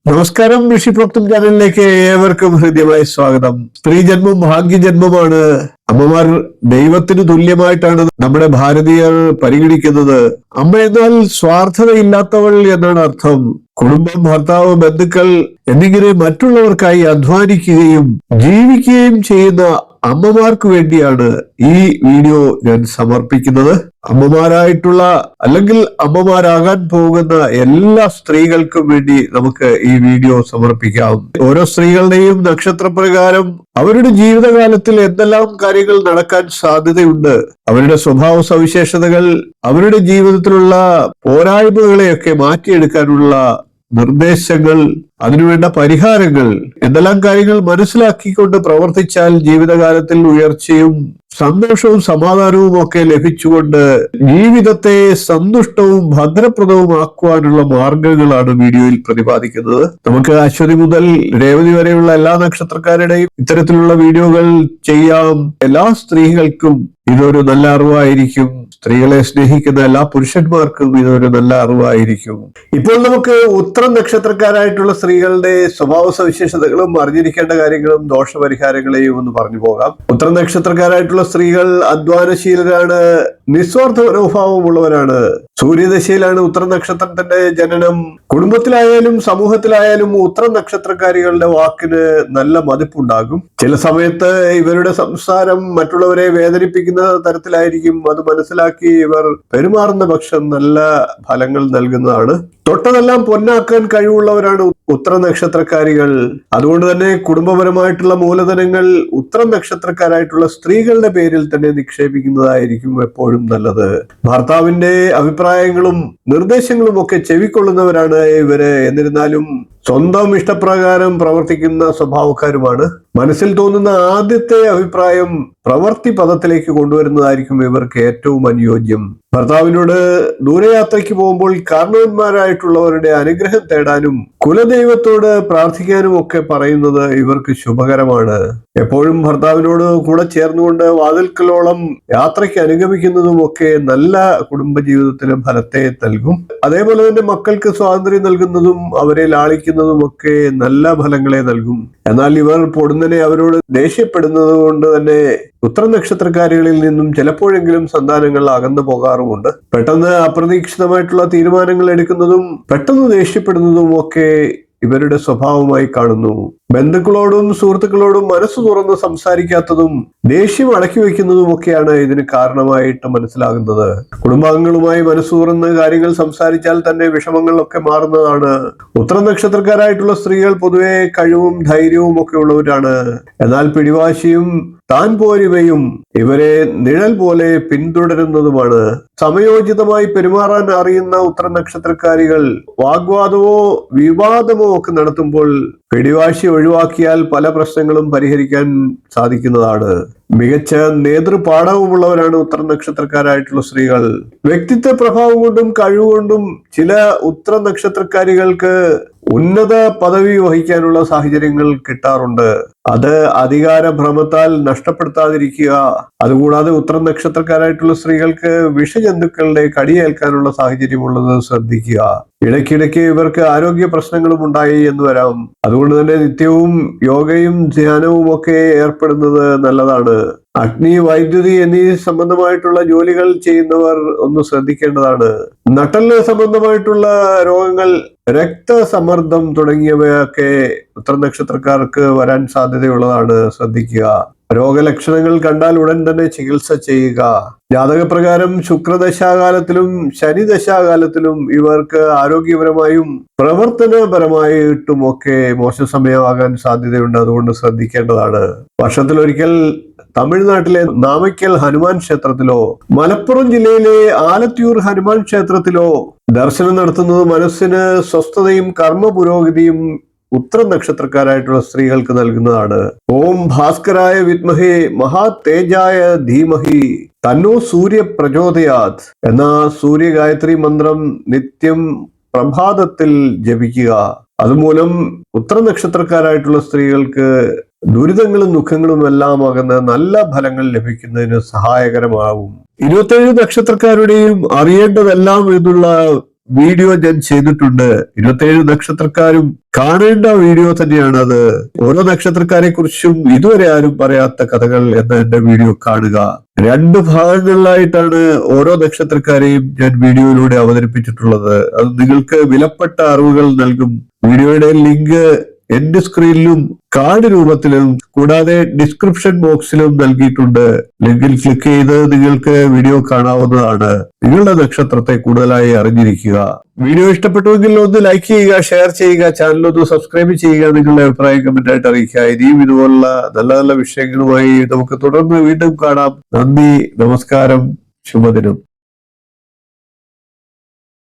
നമസ്കാരം. ഋഷിപ്രോക്തം ചാനലിലേക്ക് ഏവർക്കും ഹൃദ്യമായ സ്വാഗതം. സ്ത്രീജന്മം ഭാഗ്യജന്മമാണ്. അമ്മമാർ ദൈവത്തിന് തുല്യമായിട്ടാണ് നമ്മുടെ ഭാരതീയർ പരിഗണിക്കുന്നത്. അമ്മ എന്നാൽ സ്വാർത്ഥതയില്ലാത്തവൾ എന്നാണ് അർത്ഥം. കുടുംബം, ഭർത്താവ്, ബന്ധുക്കൾ എന്നിങ്ങനെ മറ്റുള്ളവർക്കായി അധ്വാനിക്കുകയും ജീവിക്കുകയും ചെയ്യുന്ന അമ്മമാർക്ക് വേണ്ടിയാണ് ഈ വീഡിയോ ഞാൻ സമർപ്പിക്കുന്നത്. അമ്മമാരായിട്ടുള്ള അല്ലെങ്കിൽ അമ്മമാരാകാൻ പോകുന്ന എല്ലാ സ്ത്രീകൾക്കും വേണ്ടി നമുക്ക് ഈ വീഡിയോ സമർപ്പിക്കാം. ഓരോ സ്ത്രീകളുടെയും നക്ഷത്രപ്രകാരം അവരുടെ ജീവിതകാലത്തിൽ എന്തെല്ലാം കാര്യങ്ങൾ നടക്കാൻ സാധ്യതയുണ്ട്, അവരുടെ സ്വഭാവ സവിശേഷതകൾ, അവരുടെ ജീവിതത്തിലുള്ള പോരായ്മകളെയൊക്കെ മാറ്റിയെടുക്കാനുള്ള നിർദ്ദേശങ്ങൾ, അതിനുവേണ്ട പരിഹാരങ്ങൾ, എന്തെല്ലാം കാര്യങ്ങൾ മനസ്സിലാക്കിക്കൊണ്ട് പ്രവർത്തിച്ചാൽ ജീവിതകാലത്തിൽ ഉയർച്ചയും സന്തോഷവും സമാധാനവും ഒക്കെ ലഭിച്ചുകൊണ്ട് ജീവിതത്തെ സന്തുഷ്ടവും ഭദ്രപ്രദവും ആക്കുവാനുള്ള മാർഗങ്ങളാണ് വീഡിയോയിൽ പ്രതിപാദിക്കുന്നത്. നമുക്ക് അശ്വതി മുതൽ രേവതി വരെയുള്ള എല്ലാ നക്ഷത്രക്കാരുടെയും ഇത്തരത്തിലുള്ള വീഡിയോകൾ ചെയ്യാം. എല്ലാ സ്ത്രീകൾക്കും ഇതൊരു നല്ല അറിവായിരിക്കും. സ്ത്രീകളെ സ്നേഹിക്കുന്ന എല്ലാ പുരുഷന്മാർക്കും ഇതൊരു നല്ല അറിവായിരിക്കും. ഇപ്പോൾ നമുക്ക് ഉത്രം നക്ഷത്രക്കാരായിട്ടുള്ള സ്ത്രീകളുടെ സ്വഭാവ സവിശേഷതകളും അറിഞ്ഞിരിക്കേണ്ട കാര്യങ്ങളും ദോഷപരിഹാരങ്ങളെയും ഒന്ന് പറഞ്ഞു പോകാം. ഉത്രം നക്ഷത്രക്കാരായിട്ടുള്ള സ്ത്രീകൾ അധ്വാനശീലരാണ്, നിസ്വാർത്ഥ മനോഭാവമുള്ളവരാണ്. സൂര്യദശയിലാണ് ഉത്രം നക്ഷത്രത്തിന്റെ ജനനം. കുടുംബത്തിലായാലും സമൂഹത്തിലായാലും ഉത്രം നക്ഷത്രക്കാരികളുടെ വാക്കിന് നല്ല മതിപ്പുണ്ടാകും. ചില സമയത്ത് ഇവരുടെ സംസാരം മറ്റുള്ളവരെ വേദനിപ്പിക്കുന്ന തരത്തിലായിരിക്കും. അത് മനസ്സിലാക്കി ഇവർ പെരുമാറുന്ന പക്ഷം നല്ല ഫലങ്ങൾ നൽകുന്നതാണ്. തൊട്ടതെല്ലാം പൊന്നാക്കാൻ കഴിവുള്ളവരാണ് ഉത്രം നക്ഷത്രക്കാരികൾ. അതുകൊണ്ട് തന്നെ കുടുംബപരമായിട്ടുള്ള മൂലധനങ്ങൾ ഉത്രം നക്ഷത്രക്കാരായിട്ടുള്ള സ്ത്രീകളുടെ പേരിൽ തന്നെ നിക്ഷേപിക്കുന്നതായിരിക്കും എപ്പോഴും നല്ലത്. ഭർത്താവിന്റെ അഭിപ്രായങ്ങളും നിർദ്ദേശങ്ങളും ഒക്കെ ചെവിക്കൊള്ളുന്നവരാണ് ഇവര്. എന്നിരുന്നാലും സ്വന്തം ഇഷ്ടപ്രകാരം പ്രവർത്തിക്കുന്ന സ്വഭാവക്കാരുമാണ്. മനസ്സിൽ തോന്നുന്ന ആദ്യത്തെ അഭിപ്രായം പ്രവൃത്തി പദത്തിലേക്ക് കൊണ്ടുവരുന്നതായിരിക്കും ഇവർക്ക് ഏറ്റവും അനുയോജ്യം. ഭർത്താവിനോട് ദൂരയാത്രയ്ക്ക് പോകുമ്പോൾ കാരണവന്മാരായിട്ടുള്ളവരുടെ അനുഗ്രഹം തേടാനും കുലദൈവത്തോട് പ്രാർത്ഥിക്കാനും ഒക്കെ പറയുന്നത് ഇവർക്ക് ശുഭകരമാണ്. എപ്പോഴും ഭർത്താവിനോട് കൂടെ ചേർന്നുകൊണ്ട് വാതിൽക്കലോളം യാത്രയ്ക്ക് അനുഗമിക്കുന്നതും ഒക്കെ നല്ല കുടുംബജീവിതത്തിന് ഫലത്തെ നൽകും. അതേപോലെ തന്നെ മക്കൾക്ക് സ്വാതന്ത്ര്യം നൽകുന്നതും അവരെ ലാളിക്കുന്നതും ഒക്കെ നല്ല ഫലങ്ങളെ നൽകും. എന്നാൽ ഇവർ പൊടുന്നനെ അവരോട് ദേഷ്യപ്പെടുന്നത് കൊണ്ട് തന്നെ ഉത്രം നക്ഷത്രക്കാരികളിൽ നിന്നും ചിലപ്പോഴെങ്കിലും സന്താനങ്ങൾ അകന്നു പോകാറുമുണ്ട്. പെട്ടെന്ന് അപ്രതീക്ഷിതമായിട്ടുള്ള തീരുമാനങ്ങൾ എടുക്കുന്നതും പെട്ടെന്ന് ദേഷ്യപ്പെടുന്നതും ഒക്കെ ഇവരുടെ സ്വഭാവമായി കാണുന്നു. ബന്ധുക്കളോടും സുഹൃത്തുക്കളോടും മനസ്സ് തുറന്ന് സംസാരിക്കാത്തതും ദേഷ്യം അടക്കി വയ്ക്കുന്നതും ഒക്കെയാണ് ഇതിന് കാരണമായിട്ട് മനസ്സിലാകുന്നത്. കുടുംബാംഗങ്ങളുമായി മനസ്സ് തുറന്ന് കാര്യങ്ങൾ സംസാരിച്ചാൽ തന്നെ വിഷമങ്ങളൊക്കെ മാറുന്നതാണ്. ഉത്രം നക്ഷത്രക്കാരായിട്ടുള്ള സ്ത്രീകൾ പൊതുവെ കഴിവും ധൈര്യവും ഒക്കെ ഉള്ളവരാണ്. എന്നാൽ പിടിവാശിയും താൻ പോരിവയും ഇവരെ നിഴൽ പോലെ പിന്തുടരുന്നതുമാണ്. സമയോചിതമായി പെരുമാറാൻ അറിയുന്ന ഉത്രം നക്ഷത്രക്കാരികൾ വാഗ്വാദമോ വിവാദമോ ഒക്കെ നടത്തുമ്പോൾ പിടിവാശി ഒഴിവാക്കിയാൽ പല പ്രശ്നങ്ങളും പരിഹരിക്കാൻ സാധിക്കുന്നതാണ്. മികച്ച നേതൃപാഠവുമുള്ളവരാണ് ഉത്രം നക്ഷത്രക്കാരായിട്ടുള്ള സ്ത്രീകൾ. വ്യക്തിത്വ പ്രഭാവം കൊണ്ടും കഴിവുകൊണ്ടും ചില ഉത്രം നക്ഷത്രക്കാരികൾക്ക് ഉന്നത പദവി വഹിക്കാനുള്ള സാഹചര്യങ്ങൾ കിട്ടാറുണ്ട്. അത് അധികാരഭ്രമത്താൽ നഷ്ടപ്പെടുത്താതിരിക്കുക. അതുകൂടാതെ ഉത്രം നക്ഷത്രക്കാരായിട്ടുള്ള സ്ത്രീകൾക്ക് വിഷജന്തുക്കളുടെ കടിയേൽക്കാനുള്ള സാഹചര്യമുള്ളത് ശ്രദ്ധിക്കുക. ഇടയ്ക്കിടയ്ക്ക് ഇവർക്ക് ആരോഗ്യ പ്രശ്നങ്ങളും ഉണ്ടായി എന്ന് വരാം. അതുകൊണ്ട് തന്നെ നിത്യവും യോഗയും ധ്യാനവും ഒക്കെ ഏർപ്പെടുന്നത് നല്ലതാണ്. അഗ്നി, വൈദ്യുതി എന്നീ സംബന്ധമായിട്ടുള്ള ജോലികൾ ചെയ്യുന്നവർ ഒന്ന് ശ്രദ്ധിക്കേണ്ടതാണ്. നട്ടെല്ല് സംബന്ധമായിട്ടുള്ള രോഗങ്ങൾ, രക്തസമ്മർദ്ദം തുടങ്ങിയവയൊക്കെ ഉത്രം നക്ഷത്രക്കാർക്ക് വരാൻ സാധ്യതയുള്ളതാണ്. ശ്രദ്ധിക്കുക. രോഗലക്ഷണങ്ങൾ കണ്ടാൽ ഉടൻ തന്നെ ചികിത്സ ചെയ്യുക. ജാതകപ്രകാരം ശുക്രദശാകാലത്തിലും ശനിദശാകാലത്തിലും ഇവർക്ക് ആരോഗ്യപരമായും പ്രവർത്തനപരമായിട്ടുമൊക്കെ മോശ സമയമാകാൻ സാധ്യതയുണ്ട്. അതുകൊണ്ട് ശ്രദ്ധിക്കേണ്ടതാണ്. വർഷത്തിലൊരിക്കൽ തമിഴ്നാട്ടിലെ നാമക്കൽ ഹനുമാൻ ക്ഷേത്രത്തിലോ മലപ്പുറം ജില്ലയിലെ ആലത്തിയൂർ ഹനുമാൻ ക്ഷേത്രത്തിലോ ദർശനം നടത്തുന്നത് മനസ്സിന് സ്വസ്ഥതയും കർമ്മ പുരോഗതിയും ഉത്രം നക്ഷത്രക്കാരായിട്ടുള്ള സ്ത്രീകൾക്ക് നൽകുന്നതാണ്. ഓം ഭാസ്കരായ വിദ്മഹേ മഹാ തേജായ ധീമഹി തന്നോ സൂര്യ പ്രചോദയാത് എന്ന സൂര്യഗായത്രി മന്ത്രം നിത്യം പ്രഭാതത്തിൽ ജപിക്കുക. അതുമൂലം ഉത്രം നക്ഷത്രക്കാരായിട്ടുള്ള സ്ത്രീകൾക്ക് ദുരിതങ്ങളും ദുഃഖങ്ങളും എല്ലാം ആകുന്ന നല്ല ഫലങ്ങൾ ലഭിക്കുന്നതിന് സഹായകരമാവും. 27 നക്ഷത്രക്കാരുടെയും അറിയേണ്ടതെല്ലാം എന്നുള്ള വീഡിയോ ഞാൻ ചെയ്തിട്ടുണ്ട്. 27 നക്ഷത്രക്കാരും കാണേണ്ട വീഡിയോ തന്നെയാണ് അത്. ഓരോ നക്ഷത്രക്കാരെ കുറിച്ചും ഇതുവരെ ആരും പറയാത്ത കഥകൾ എന്ന എന്റെ വീഡിയോ കാണുക. 2 ഭാഗങ്ങളിലായിട്ടാണ് ഓരോ നക്ഷത്രക്കാരെയും ഞാൻ വീഡിയോയിലൂടെ അവതരിപ്പിച്ചിട്ടുള്ളത്. അത് നിങ്ങൾക്ക് വിലപ്പെട്ട അറിവുകൾ നൽകും. വീഡിയോയുടെ ലിങ്ക് എന്റെ സ്ക്രീനിലും കാർഡ് രൂപത്തിലും കൂടാതെ ഡിസ്ക്രിപ്ഷൻ ബോക്സിലും നൽകിയിട്ടുണ്ട്. ലിങ്കിൽ ക്ലിക്ക് ചെയ്ത് നിങ്ങൾക്ക് വീഡിയോ കാണാവുന്നതാണ്. നിങ്ങളുടെ നക്ഷത്രത്തെ കൂടുതലായി അറിഞ്ഞിരിക്കുക. വീഡിയോ ഇഷ്ടപ്പെട്ടുവെങ്കിൽ ഒന്ന് ലൈക്ക് ചെയ്യുക, ഷെയർ ചെയ്യുക, ചാനൽ ഒന്ന് സബ്സ്ക്രൈബ് ചെയ്യുക. നിങ്ങളുടെ അഭിപ്രായം കമന്റ് ആയിട്ട് അറിയിക്കുക. ഇനിയും ഇതുപോലുള്ള നല്ല നല്ല വിഷയങ്ങളുമായി നമുക്ക് തുടർന്ന് വീണ്ടും കാണാം. നന്ദി, നമസ്കാരം, ശുഭദിനം.